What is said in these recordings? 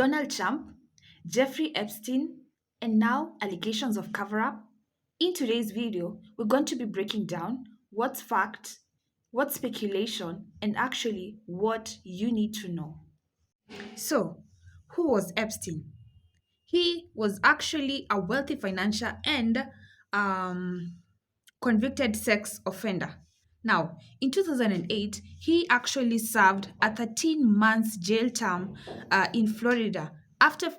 Donald Trump, Jeffrey Epstein, and now allegations of cover up? In today's video, we're going to be breaking down what's fact, what's speculation, and actually what you need to know. So, who was Epstein? He was actually a wealthy financial and um, convicted sex offender. Now, in 2008, he actually served a 13 months jail term in Florida after,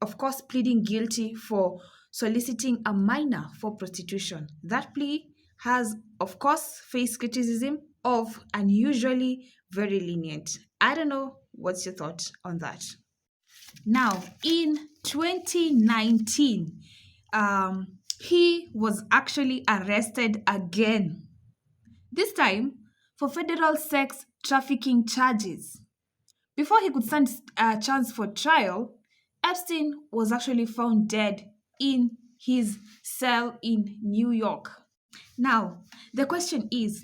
of course, pleading guilty for soliciting a minor for prostitution. That plea has, of course, faced criticism of unusually very lenient. I don't know what's your thought on that. Now, in 2019, he was actually arrested again, this time for federal sex trafficking charges. Before he could stand a chance for trial, Epstein was actually found dead in his cell in New York. Now, the question is,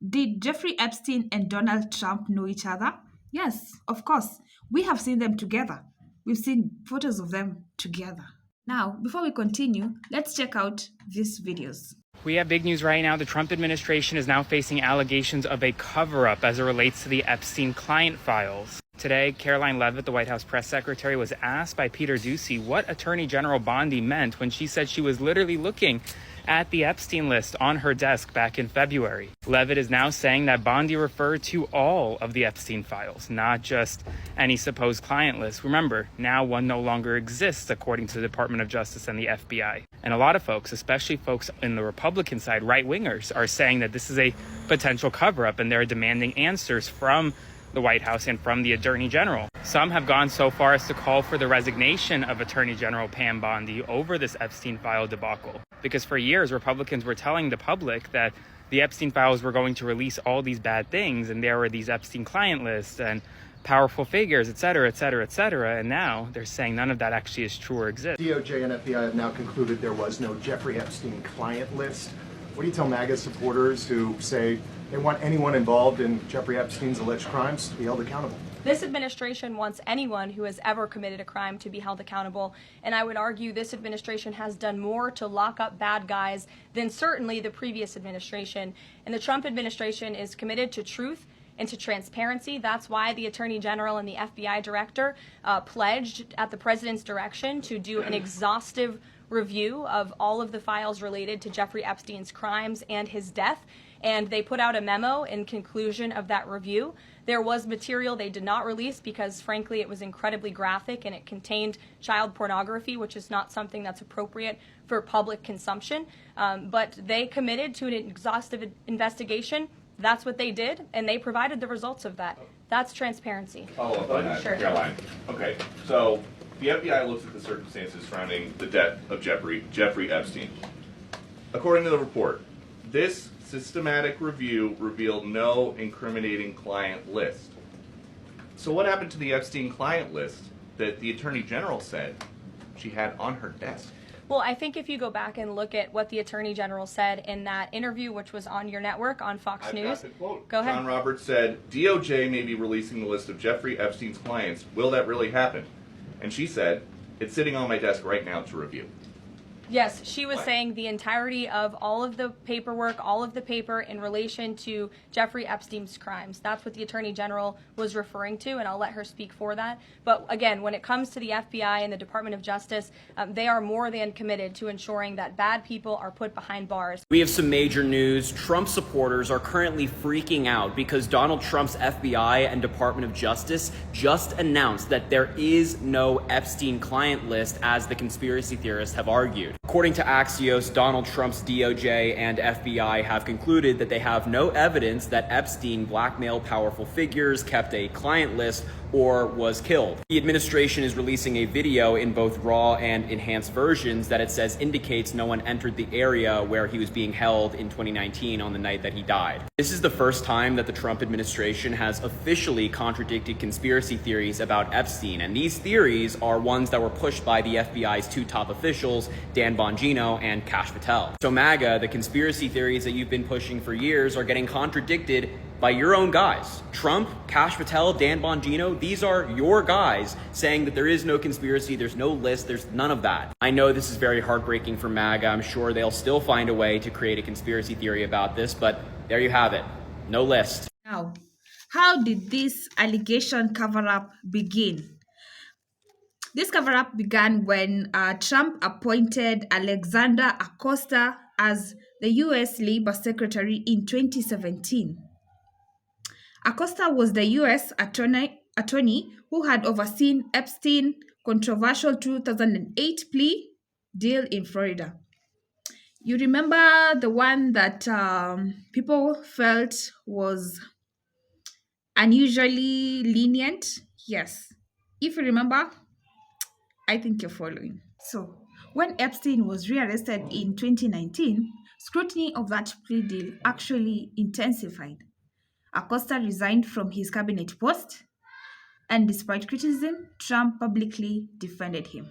did Jeffrey Epstein and Donald Trump know each other? Yes, of course. We have seen them together. We've seen photos of them together. Now, before we continue, let's check out these videos. We have big news right now. The Trump administration is now facing allegations of a cover-up as it relates to the Epstein client files. Today, Caroline Leavitt, the White House press secretary, was asked by Peter Doocy what Attorney General Bondi meant when she said she was literally looking at the Epstein list on her desk back in February. Leavitt is now saying that Bondi referred to all of the Epstein files, not just any supposed client list. Remember, now one no longer exists according to the Department of Justice and the FBI. And a lot of folks, especially folks in the Republican side, right-wingers, are saying that this is a potential cover-up and they're demanding answers from the White House and from the Attorney General. Some have gone so far as to call for the resignation of Attorney General Pam Bondi over this Epstein file debacle. Because for years, Republicans were telling the public that the Epstein files were going to release all these bad things, and there were these Epstein client lists and powerful figures, et cetera, et cetera, et cetera. And now they're saying none of that actually is true or exists. DOJ and FBI have now concluded there was no Jeffrey Epstein client list. What do you tell MAGA supporters who say they want anyone involved in Jeffrey Epstein's alleged crimes to be held accountable? This administration wants anyone who has ever committed a crime to be held accountable, and I would argue this administration has done more to lock up bad guys than certainly the previous administration. And the Trump administration is committed to truth and to transparency. That's why the Attorney General and the FBI Director pledged at the President's direction to do an exhaustive review of all of the files related to Jeffrey Epstein's crimes and his death. And they put out a memo in conclusion of that review. There was material they did not release because, frankly, it was incredibly graphic and it contained child pornography, which is not something that's appropriate for public consumption. But they committed to an exhaustive investigation. That's what they did, and they provided the results of that. That's transparency. Follow up on that, Sure. Caroline. Okay, so the FBI looks at the circumstances surrounding the death of Jeffrey Epstein. According to the report, this systematic review revealed no incriminating client list. So what happened to the Epstein client list that the Attorney General said she had on her desk? Well, I think if you go back and look at what the Attorney General said in that interview, which was on your network on Fox I've News. got the quote. Go ahead. John Roberts said, DOJ may be releasing the list of Jeffrey Epstein's clients. Will that really happen? And she said, it's sitting on my desk right now to review. Yes, she was What? saying the entirety of all of the paperwork, all of the paper in relation to Jeffrey Epstein's crimes. That's what the Attorney General was referring to, and I'll let her speak for that. But again, when it comes to the FBI and the Department of Justice, they are more than committed to ensuring that bad people are put behind bars. We have some major news. Trump supporters are currently freaking out because Donald Trump's FBI and Department of Justice just announced that there is no Epstein client list, as the conspiracy theorists have argued. According to Axios, Donald Trump's DOJ and FBI have concluded that they have no evidence that Epstein blackmailed powerful figures, kept a client list, or was killed. The administration is releasing a video in both raw and enhanced versions that it says indicates no one entered the area where he was being held in 2019 on the night that he died. This is the first time that the Trump administration has officially contradicted conspiracy theories about Epstein, and these theories are ones that were pushed by the FBI's two top officials, Dan Bongino and Kash Patel. So MAGA, the conspiracy theories that you've been pushing for years, are getting contradicted by your own guys. Trump, Kash Patel, Dan Bongino, these are your guys saying that there is no conspiracy, there's no list, there's none of that. I know this is very heartbreaking for MAGA. I'm sure they'll still find a way to create a conspiracy theory about this, but there you have it. No list. Now, how did this allegation cover-up begin? This cover-up began when Trump appointed Alexander Acosta as the U.S. Labor Secretary in 2017. Acosta was the U.S. attorney who had overseen Epstein controversial 2008 plea deal in Florida. You remember the one that people felt was unusually lenient? Yes. If you remember, I think you're following. So, when Epstein was rearrested in 2019, scrutiny of that plea deal actually intensified. Acosta resigned from his cabinet post, and despite criticism, Trump publicly defended him.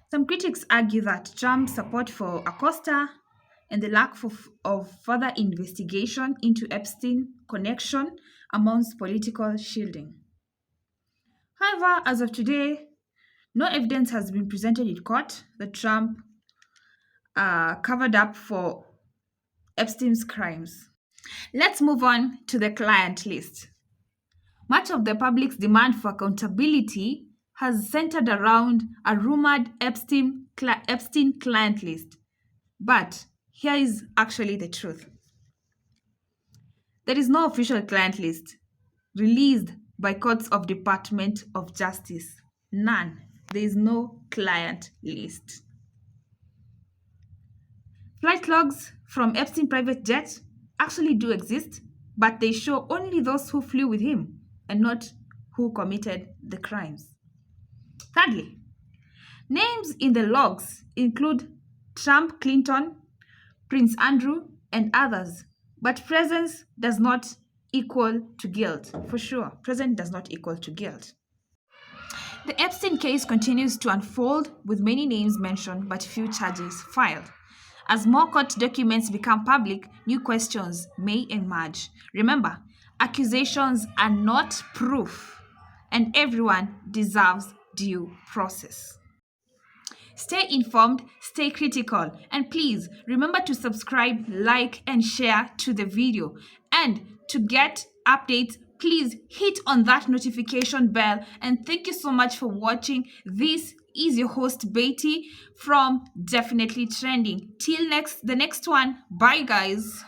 Some critics argue that Trump's support for Acosta and the lack of further investigation into Epstein connection amounts political shielding. However, as of today, no evidence has been presented in court that Trump covered up for Epstein's crimes. Let's move on to the client list. Much of the public's demand for accountability has centered around a rumored Epstein client list. But here is actually the truth. There is no official client list released by courts of Department of Justice. None. There is no client list. Flight logs from Epstein private jet actually do exist, but they show only those who flew with him and not who committed the crimes. Thirdly, names in the logs include Trump, Clinton, Prince Andrew, and others, but presence does not equal to guilt. For sure, presence does not equal to guilt. The Epstein case continues to unfold with many names mentioned but few charges filed. As more court documents become public, new questions may emerge. Remember, accusations are not proof, and everyone deserves due process. Stay informed, stay critical, and please remember to subscribe, like, and share to the video. And to get updates, please hit on that notification bell. And thank you so much for watching. This is your host Beatty from Definitely Trending. Till the next one. Bye guys.